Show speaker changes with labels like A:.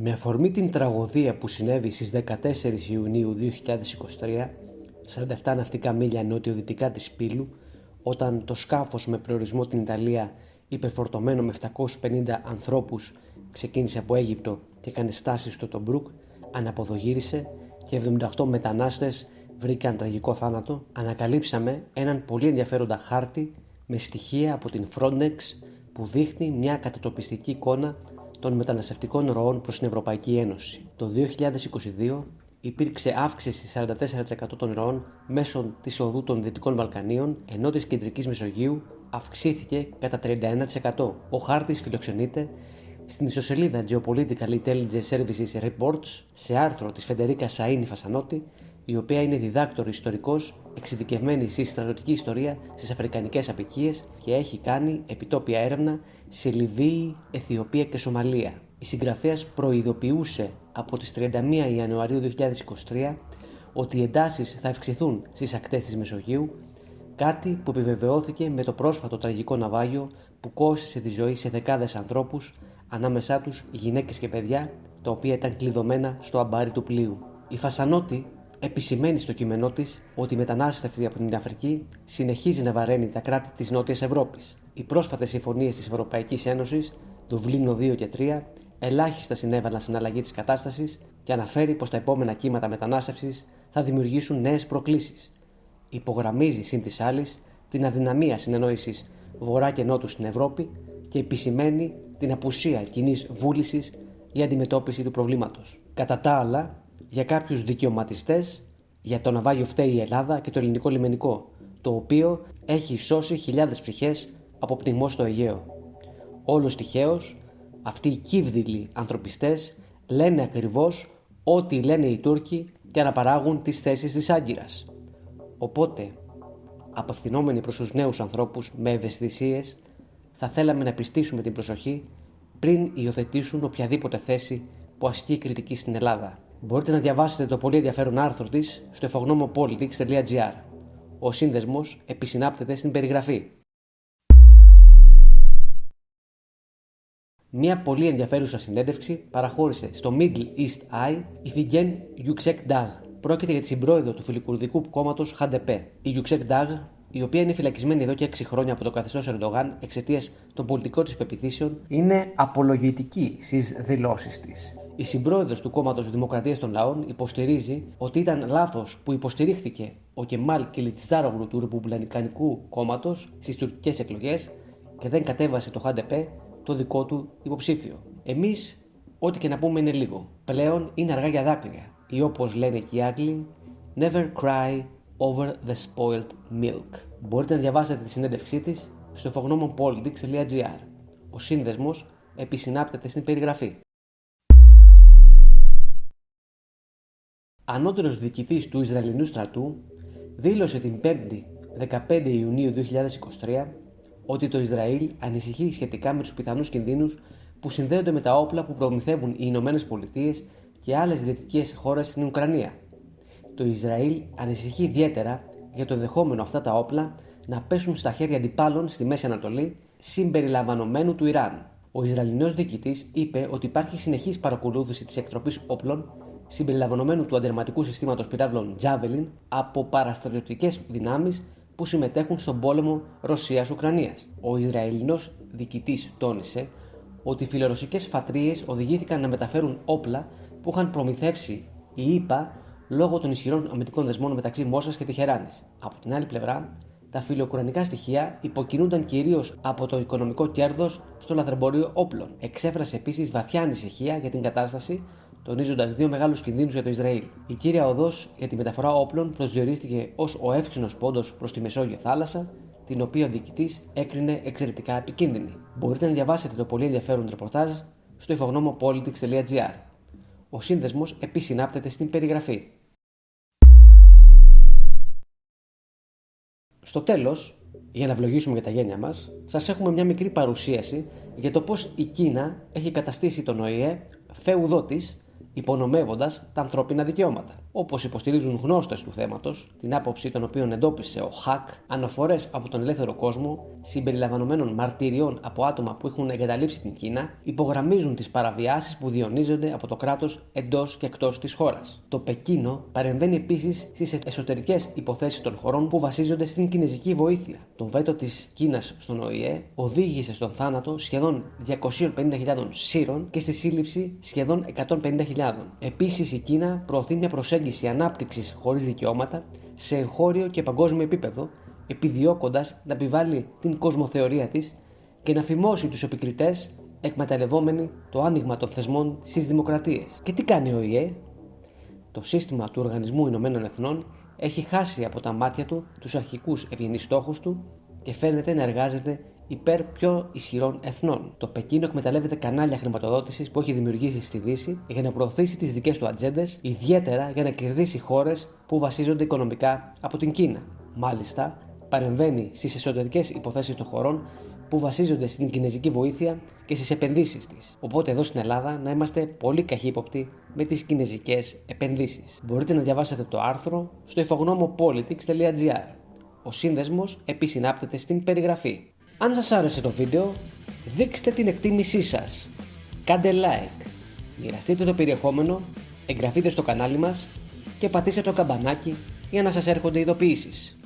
A: Με αφορμή την τραγωδία που συνέβη στις 14 Ιουνίου 2023, 47 ναυτικά μίλια νότιο-δυτικά της Πύλου, όταν το σκάφος με προορισμό την Ιταλία, υπερφορτωμένο με 750 ανθρώπους, ξεκίνησε από Αίγυπτο και έκανε στάση στο Τομπρούκ, αναποδογύρισε και 78 μετανάστες βρήκαν τραγικό θάνατο, ανακαλύψαμε έναν πολύ ενδιαφέροντα χάρτη με στοιχεία από την Frontex που δείχνει μια κατατοπιστική εικόνα των μεταναστευτικών ροών προς την Ευρωπαϊκή Ένωση. Το 2022 υπήρξε αύξηση 44% των ροών μέσω της οδού των Δυτικών Βαλκανίων, ενώ της Κεντρικής Μεσογείου αυξήθηκε κατά 31%. Ο χάρτης φιλοξενείται στην ιστοσελίδα Geopolitical Intelligence Services Reports σε άρθρο της Φεντερίκα Σαΐνι Φασανότη, η οποία είναι διδάκτορ ιστορικός εξειδικευμένη στη στρατιωτική ιστορία στις αφρικανικές αποικίες και έχει κάνει επιτόπια έρευνα σε Λιβύη, Αιθιοπία και Σομαλία. Η συγγραφέας προειδοποιούσε από τις 31 Ιανουαρίου 2023 ότι οι εντάσεις θα αυξηθούν στις ακτές της Μεσογείου, κάτι που επιβεβαιώθηκε με το πρόσφατο τραγικό ναυάγιο που κόστισε τη ζωή σε δεκάδες ανθρώπους, ανάμεσά τους γυναίκες και παιδιά, τα οποία ήταν κλειδωμένα στο αμπάρι του πλοίου. Η Φασανότη επισημαίνει στο κείμενό της ότι η μετανάστευση από την Αφρική συνεχίζει να βαραίνει τα κράτη της Νότιας Ευρώπης. Οι πρόσφατες συμφωνίες της Ευρωπαϊκής Ένωσης, Δουβλίνο 2 και 3, ελάχιστα συνέβαλαν στην αλλαγή της κατάστασης και αναφέρει πως τα επόμενα κύματα μετανάστευσης θα δημιουργήσουν νέες προκλήσεις. Υπογραμμίζει συν της άλλης την αδυναμία συνεννόησης Βορρά και Νότου στην Ευρώπη και επισημαίνει την απουσία κοινής βούλησης για αντιμετώπιση του προβλήματος. Κατά τα άλλα, για κάποιους δικαιωματιστές, για το ναυάγιο φταίει η Ελλάδα και το ελληνικό λιμενικό, το οποίο έχει σώσει χιλιάδες ψυχές από πνιγμό στο Αιγαίο. Όλος τυχαίως, αυτοί οι κύβδηλοι ανθρωπιστές λένε ακριβώς ό,τι λένε οι Τούρκοι και αναπαράγουν τις θέσεις της Άγκυρας. Οπότε, απευθυνόμενοι προς τους νέους ανθρώπους με ευαισθησίες, θα θέλαμε να πιστήσουμε την προσοχή πριν υιοθετήσουν οποιαδήποτε θέση που ασκεί κριτική στην Ελλάδα. Μπορείτε να διαβάσετε το πολύ ενδιαφέρον άρθρο της στο εφογνωμοpolitics.gr. Ο σύνδεσμος επισυνάπτεται στην περιγραφή. Μια πολύ ενδιαφέρουσα συνέντευξη παραχώρησε στο Middle East Eye η Figen Yüksekdağ. Πρόκειται για τη συμπρόεδρο του φιλικουρδικού κόμματος HDP. Η Yüksekdağ, η οποία είναι φυλακισμένη εδώ και 6 χρόνια από το καθεστώς Ερντογάν εξαιτίας των πολιτικών της πεποιθήσεων, είναι απολογητική στις δηλώσεις της. Η συμπρόεδρος του κόμματος Δημοκρατίας των Λαών υποστηρίζει ότι ήταν λάθος που υποστηρίχθηκε ο Κεμάλ Κιλιτζάρογλου του Ρεπουμπλικανικού κόμματος στις τουρκικές εκλογές και δεν κατέβασε το HDP το δικό του υποψήφιο. Εμείς, ό,τι και να πούμε είναι λίγο. Πλέον είναι αργά για δάκρυα. Ή όπως λένε και οι Άγγλοι, never cry over the spoiled milk. Μπορείτε να διαβάσετε τη συνέντευξή της στο εφογνωμοpolitics.gr. Ο σύνδεσμος επισυνάπτεται στην περιγραφή. Ανώτερος διοικητής του Ισραηλινού στρατού δήλωσε την 5η 15 Ιουνίου 2023 ότι το Ισραήλ ανησυχεί σχετικά με τους πιθανούς κινδύνους που συνδέονται με τα όπλα που προμηθεύουν οι Ηνωμένες Πολιτείες και άλλες δυτικές χώρες στην Ουκρανία. Το Ισραήλ ανησυχεί ιδιαίτερα για το ενδεχόμενο αυτά τα όπλα να πέσουν στα χέρια αντιπάλων στη Μέση Ανατολή, συμπεριλαμβανομένου του Ιράν. Ο Ισραηλινός διοικητής είπε ότι υπάρχει συνεχής παρακολούθηση της εκτροπής όπλων, συμπεριλαμβανομένου του αντερματικού συστήματος πυράβλων Javelin, από παραστρατιωτικές δυνάμεις που συμμετέχουν στον πόλεμο Ρωσίας-Ουκρανίας. Ο Ισραηλινός διοικητής τόνισε ότι οι φιλορωσικές φατρίες οδηγήθηκαν να μεταφέρουν όπλα που είχαν προμηθεύσει οι ΗΠΑ λόγω των ισχυρών αμυντικών δεσμών μεταξύ Μόσχας και Τεχεράνης. Από την άλλη πλευρά, τα φιλοουκρανικά στοιχεία υποκινούνταν κυρίως από το οικονομικό κέρδος στο λαθρεμπόριο όπλων. Εξέφρασε επίσης βαθιά ανησυχία για την κατάσταση, τονίζοντας δύο μεγάλους κινδύνους για το Ισραήλ. Η κύρια οδός για τη μεταφορά όπλων προσδιορίστηκε ως ο εύξηνος πόντος προς τη Μεσόγειο θάλασσα, την οποία ο διοικητής έκρινε εξαιρετικά επικίνδυνη. Μπορείτε να διαβάσετε το πολύ ενδιαφέρον ρεπορτάζ στο εφογνωμοpolitics.gr. Ο σύνδεσμος επισυνάπτεται στην περιγραφή. Στο τέλος, για να ευλογήσουμε για τα γένια μας, σας έχουμε μια μικρή παρουσίαση για το πώς η Κίνα έχει καταστήσει τον ΟΗΕ φεουδό της, υπονομεύοντας τα ανθρώπινα δικαιώματα. όπως υποστηρίζουν γνώστες του θέματος, την άποψη των οποίων εντόπισε ο Χακ, αναφορές από τον ελεύθερο κόσμο, συμπεριλαμβανομένων μαρτυριών από άτομα που έχουν εγκαταλείψει την Κίνα, υπογραμμίζουν τις παραβιάσεις που διονύζονται από το κράτος εντός και εκτός της χώρας. Το Πεκίνο παρεμβαίνει επίσης στις εσωτερικές υποθέσεις των χωρών που βασίζονται στην κινεζική βοήθεια. Το βέτο της Κίνας στον ΟΗΕ οδήγησε στον θάνατο σχεδόν 250.000 Σύρων και στη σύλληψη σχεδόν 150.000. Επίσης, η Κίνα προωθεί μια προσέγγιση ανάπτυξης χωρίς δικαιώματα σε εγχώριο και παγκόσμιο επίπεδο, επιδιώκοντας να επιβάλλει την κοσμοθεωρία της και να φημώσει τους επικριτές, εκμεταλλευόμενοι το άνοιγμα των θεσμών στις δημοκρατίες. Και τι κάνει ο ΟΗΕ? Το σύστημα του Οργανισμού Ηνωμένων Εθνών έχει χάσει από τα μάτια του τους αρχικούς ευγενείς στόχους του και φαίνεται να εργάζεται υπέρ πιο ισχυρών εθνών. Το Πεκίνο εκμεταλλεύεται κανάλια χρηματοδότησης που έχει δημιουργήσει στη Δύση για να προωθήσει τις δικές του ατζέντες, ιδιαίτερα για να κερδίσει χώρες που βασίζονται οικονομικά από την Κίνα. Μάλιστα, παρεμβαίνει στις εσωτερικές υποθέσεις των χωρών που βασίζονται στην κινεζική βοήθεια και στις επενδύσεις της. Οπότε εδώ στην Ελλάδα να είμαστε πολύ καχύποπτοι με τις κινεζικές επενδύσεις. Μπορείτε να διαβάσετε το άρθρο στο infognomopolitics.gr. Ο σύνδεσμος επισυνάπτεται στην περιγραφή. Αν σας άρεσε το βίντεο, δείξτε την εκτίμησή σας. Κάντε like, μοιραστείτε το περιεχόμενο, εγγραφείτε στο κανάλι μας και πατήστε το καμπανάκι για να σας έρχονται ειδοποιήσεις.